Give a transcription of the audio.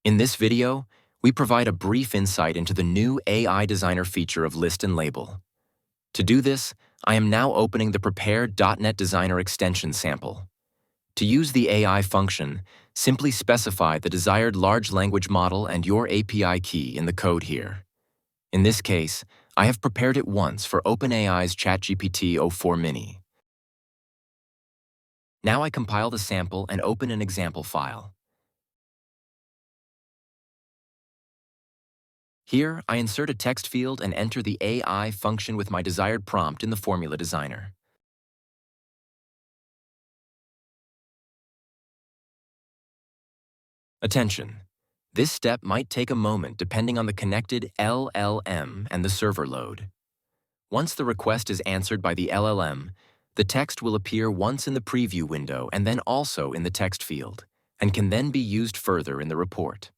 In this video, we provide a brief insight into the new AI Designer feature of List and Label. To do this, I am now opening the prepared .NET Designer extension sample. To use the AI function, simply specify the desired large language model and your API key in the code here. In this case, I have prepared it once for OpenAI's ChatGPT o4 Mini. Now I compile the sample and open an example file. Here, I insert a text field and enter the AI function with my desired prompt in the Formula Designer. Attention! This step might take a moment depending on the connected LLM and the server load. Once the request is answered by the LLM, the text will appear once in the preview window and then also in the text field, and can then be used further in the report.